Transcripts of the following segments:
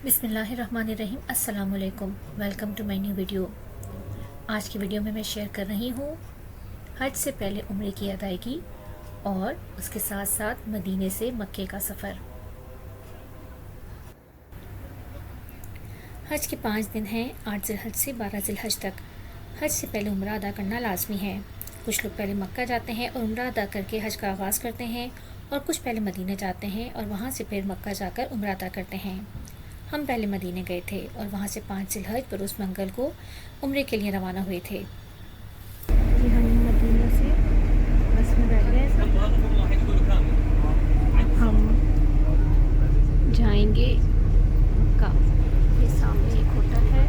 बिस्मिल्लाहिर्रहमानिर्रहीम। अस्सलाम वालेकुम। Welcome to my new video. आज की वीडियो में मैं शेयर कर रही हूँ हज से पहले उम्रे की अदायगी और उसके साथ साथ मदीने से मक्के का सफ़र। हज के 5 दिन हैं, 8 ज़िलहज से 12 ज़िलहज तक। हज से पहले उम्रा अदा करना लाजमी है। कुछ लोग पहले मक्का जाते हैं और उम्रा अदा करके हज का आगाज़ करते हैं, और कुछ पहले मदीने जाते हैं और वहाँ से फिर मक्का जाकर उम्रा अदा करते हैं। हम पहले मदीने गए थे और वहाँ से 5 ज़िलहज बरोज़ मंगल को उम्रे के लिए रवाना हुए थे। जी हम मदीने से बस में बैठ गए। हम जाएंगे मक्का। ये सामने एक होटल है।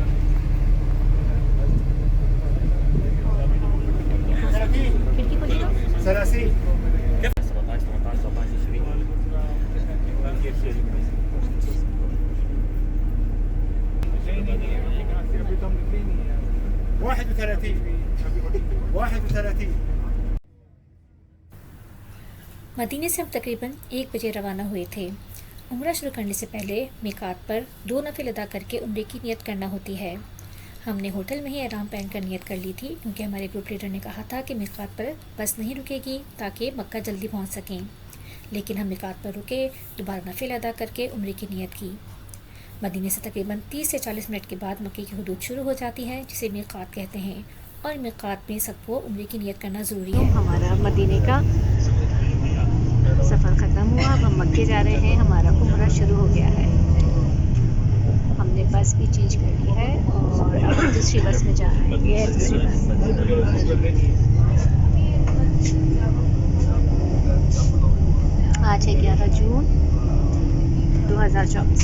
खिड़की खोलिएगा। मदीने से हम तकरीबन 1 बजे रवाना हुए थे। उम्रा शुरू करने से पहले मिकात पर 2 नफिल अदा करके उम्रे की नियत करना होती है। हमने होटल में ही एहराम पहन कर नियत कर ली थी, क्योंकि हमारे ग्रुप लीडर ने कहा था कि मिकात पर बस नहीं रुकेगी ताकि मक्का जल्दी पहुंच सकें। लेकिन हम मिकात पर रुके, दोबारा नफिल अदा करके उम्रे की नियत की। मदीने से तकरीबन 30 से 40 मिनट के बाद मक्के की हुदूद शुरू हो जाती है, जिसे मिकात कहते हैं, और मिकात में सबको उम्रे की नियत करना ज़रूरी है। हमारा मदीने का सफ़र ख़त्म हुआ, अब हम मक्के जा रहे हैं। हमारा उम्रा शुरू हो गया है। हमने बस भी चेंज कर ली है और अब हम दूसरी बस में जा रहे हैं। ये है दूसरी बस। आज है 11 जून 2024।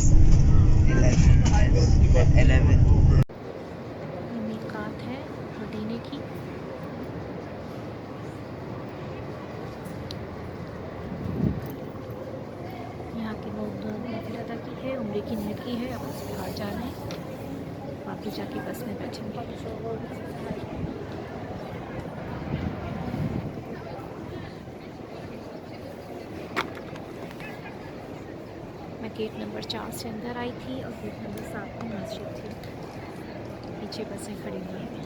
मीकात है मदीने की। यहाँ के लोग नफिल अदा की है, उम्रे की नियत की है। अब बस बाहर जा रहे हैं, वापस जाके बस में बैठेंगे। मैं गेट नंबर 4 से अंदर आई थी और गेट नंबर 7 में मस्जिद थी। पीछे बसें खड़ी हुई हैं।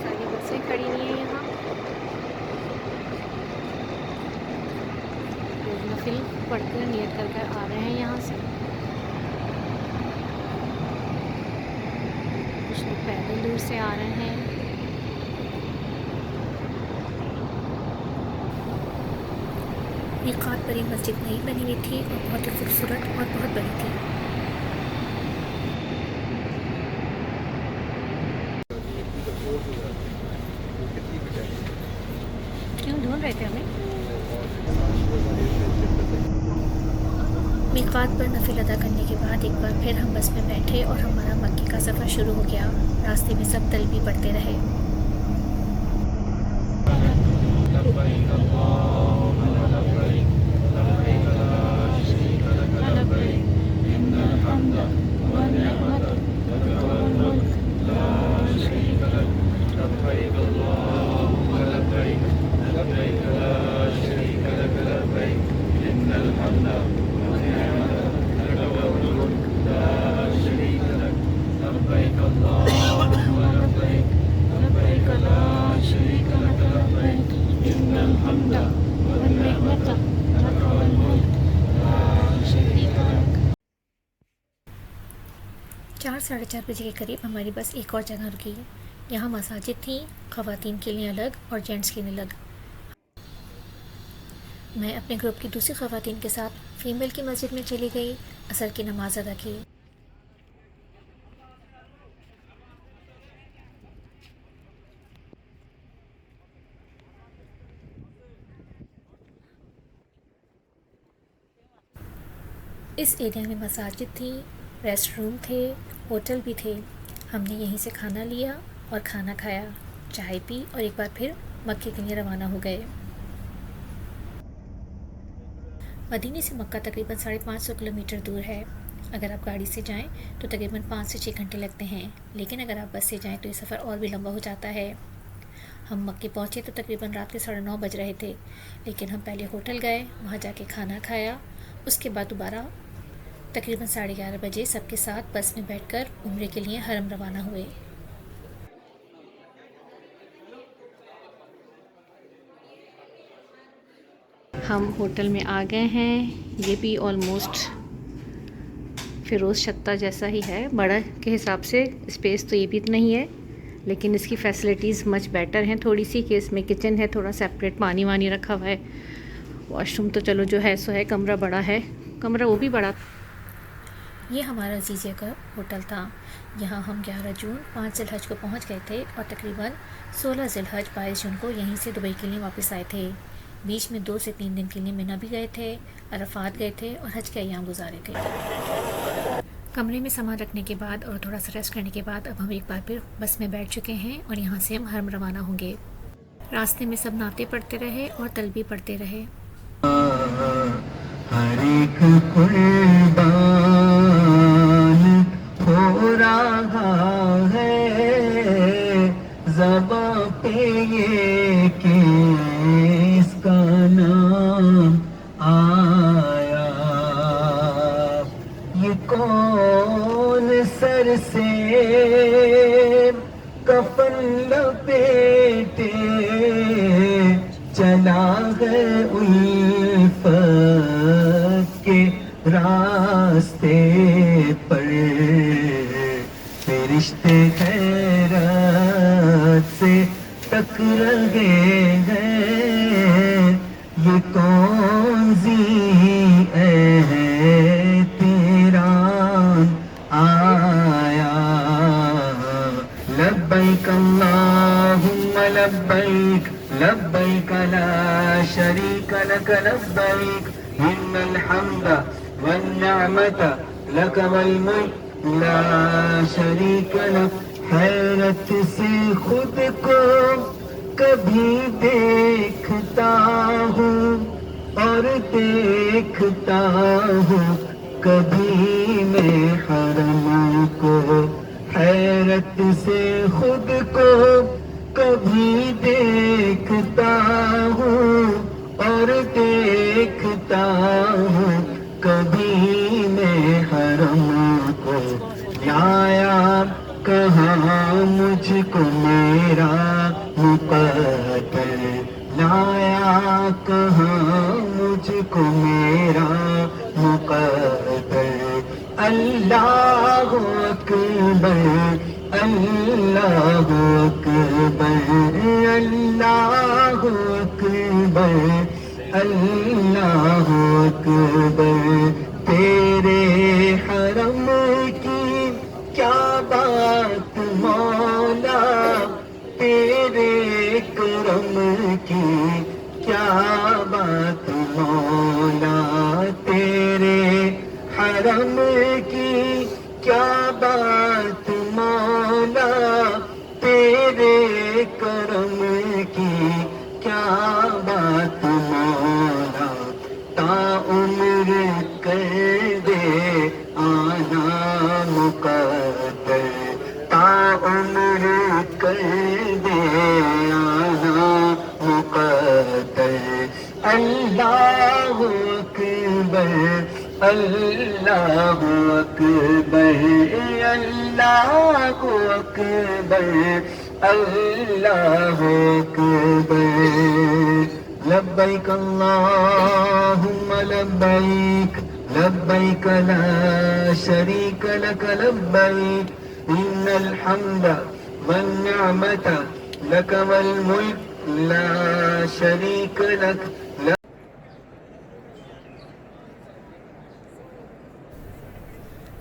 सारी बसें खड़ी हुई हैं यहाँ। लोग नफिल पढ़कर नियत कर कर आ रहे हैं यहाँ से। कुछ लोग पैदल दूर से आ रहे हैं। मीकात पर एक मस्जिद नई बनी हुई थी और बहुत ही खूबसूरत और बहुत बड़ी थी। क्यों ढूंढ रहे थे हमें? मीकात पर नफिल अदा करने के बाद एक बार फिर हम बस में बैठे और हमारा मक्के का सफ़र शुरू हो गया। रास्ते में सब तलबी पढ़ते रहे। चार साढ़े 4 बजे के करीब हमारी बस एक और जगह रुकी। यहाँ मसाजिद थी, ख़वातीन के लिए अलग और जेंट्स के लिए अलग। मैं अपने ग्रुप की दूसरी ख़वातीन के साथ फ़ीमेल की मस्जिद में चली गई, असर की नमाज़ अदा की। इस एरिया में मसाजिद थी, रेस्टरूम थे, होटल भी थे। हमने यहीं से खाना लिया और खाना खाया, चाय पी और एक बार फिर मक्के के लिए रवाना हो गए। मदीने से मक्का तकरीबन 550 किलोमीटर दूर है। अगर आप गाड़ी से जाएं तो तकरीबन 5 से 6 घंटे लगते हैं, लेकिन अगर आप बस से जाएं तो ये सफ़र और भी लंबा हो जाता है। हम मक्के पहुँचे तो तकरीबन रात के 9:30 बज रहे थे, लेकिन हम पहले होटल गए, वहाँ जाके खाना खाया। उसके बाद दोबारा तकरीबन 11:30 बजे सबके साथ बस में बैठकर उम्रे के लिए हरम रवाना हुए। हम होटल में आ गए हैं। ये भी ऑलमोस्ट फ़िरोज़ छत्ता जैसा ही है, बड़ा के हिसाब से। स्पेस तो ये भी नहीं है, लेकिन इसकी फ़ैसिलिटीज़ मच बेटर हैं थोड़ी सी, कि इसमें किचन है, थोड़ा सेपरेट पानी वानी रखा हुआ है। वॉशरूम तो चलो जो है सो है, कमरा बड़ा है, कमरा वो भी बड़ा। ये हमारा ज़ीज़े का होटल था। यहाँ हम 11 जून 5 ज़िलहज को पहुँच गए थे और तकरीबन 16 ज़िलहज 22 जून को यहीं से दुबई के लिए वापस आए थे। बीच में 2 से 3 दिन के लिए मिना भी गए थे, अरफात गए थे और हज के अय्याम गुजारे थे। कमरे में सामान रखने के बाद और थोड़ा सा रेस्ट करने के बाद अब हम एक बार फिर बस में बैठ चुके हैं और यहाँ से हम हरम रवाना होंगे। रास्ते में सब नाते पढ़ते रहे और तलबी पढ़ते रहे। हर एक कुर्बान हो रहा है ज़बां पे ये कि इसका नाम आया। ये कौन सर से कफन लपेटे चला है उल्फत के रास्ते पर। फरिश्ते खैरात से टकराए हैं। ये कौन ज़ी तेरा आया। लब्बैक अल्लाहुम्मा लब्बैक लब्बैक ला शरीक लक लब्बैक इन्नल हम्द वन निअमत लक वल मुल्क ला शरीक लक। हैरत से खुद को कभी देखता हूँ और देखता हूँ कभी मैं हरम को। हैरत से खुद को कभी देखता हूँ और देखता हूँ कभी मैं हरम को। लाया कहाँ मुझको मेरा मुक़द्दर। लाया कहाँ मुझको मेरा मुक़द्दर। अल्लाहु अकबर अल्लाहु अकबर अल्लाहु अकबर अल्लाहु अकबर। तेरे हरम की क्या बात मौला, तेरे करम की क्या बात मौला। तेरे हरम की क्या बात मौला, तेरे करम की क्या बात मौला। ताउम्र कर दे आना मुक़द्दर। ताउम्र कर दे आना मुक़द्दर। अल्लाहु अकबर अल्लाहु अकबर अल्लाहु अकबर अल्लाहु अकबर। लब्बैक अल्लाहुम्मा लब्बैक लब्बैक ला शरीक लक लब्बैक इन्नल हम्द वन निअमत लक वल मुल्क ला शरीक लक।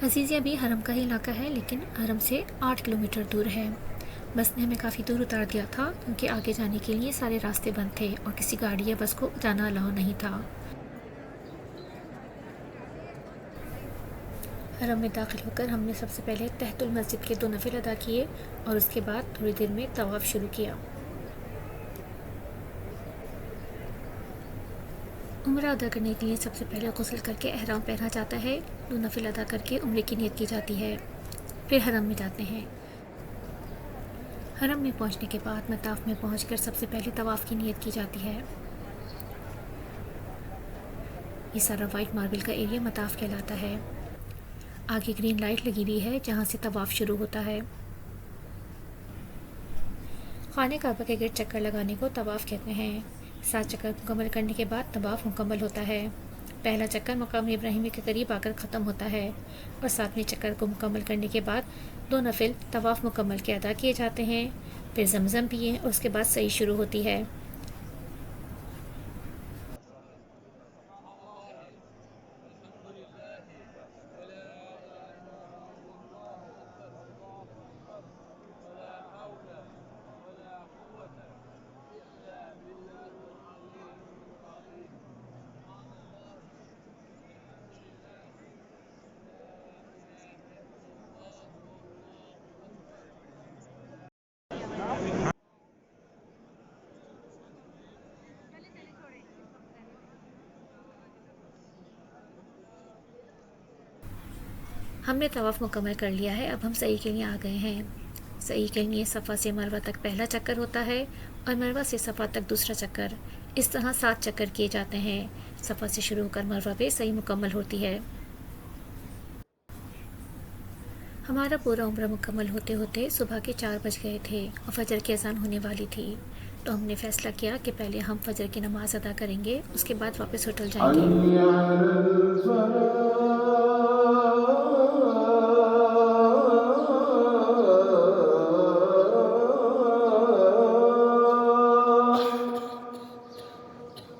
अजीज़िया भी हरम का ही इलाका है, लेकिन हरम से 8 किलोमीटर दूर है। बस ने हमें काफ़ी दूर उतार दिया था, क्योंकि आगे जाने के लिए सारे रास्ते बंद थे और किसी गाड़ी या बस को जाना अलाउ नहीं था। हरम में दाखिल होकर हमने सबसे पहले तहतुल मस्जिद के 2 नफिल अदा किए और उसके बाद थोड़ी देर में तवाफ़ शुरू किया। उम्रा अदा करने के लिए सबसे पहले गुस्ल करके एहराम पहना जाता है। 2 नफिल अदा करके उम्रे की नियत की जाती है। फिर हरम में जाते हैं। हरम में पहुंचने के बाद मताफ में पहुंचकर सबसे पहले तवाफ़ की नियत की जाती है। ये सारा वाइट मार्बल का एरिया मताफ कहलाता है। आगे ग्रीन लाइट लगी हुई है जहाँ से तवाफ़ शुरू होता है। खाने काबा के गिर्द चक्कर लगाने को तवाफ़ कहते हैं। 7 चक्कर मुकम्मल करने के बाद तवाफ़ मुकम्मल होता है। पहला चक्कर मकाम इब्राहिमी के करीब आकर ख़त्म होता है और 7वें चक्कर को मुकम्मल करने के बाद 2 नफिल तवाफ़ मुकम्मल के अदा किए जाते हैं। फिर जमज़म पिए और उसके बाद सही शुरू होती है। हमने तवाफ़ मुकम्मल कर लिया है। अब हम सही के लिए आ गए हैं। सही के लिए सफ़ा से मरवा तक पहला चक्कर होता है और मरवा से सफ़ा तक दूसरा चक्कर। इस तरह 7 चक्कर किए जाते हैं। सफ़ा से शुरू होकर मरवा पे सही मुकम्मल होती है। हमारा पूरा उम्रा मुकम्मल होते होते सुबह के 4 बज गए थे और फजर की अज़ान होने वाली थी। तो हमने फ़ैसला किया कि पहले हम फजर की नमाज़ अदा करेंगे, उसके बाद वापस होटल जाएंगे।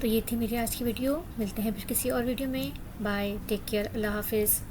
तो ये थी मेरी आज की वीडियो। मिलते हैं फिर किसी और वीडियो में। बाय, टेक केयर, अल्लाह हाफिज़।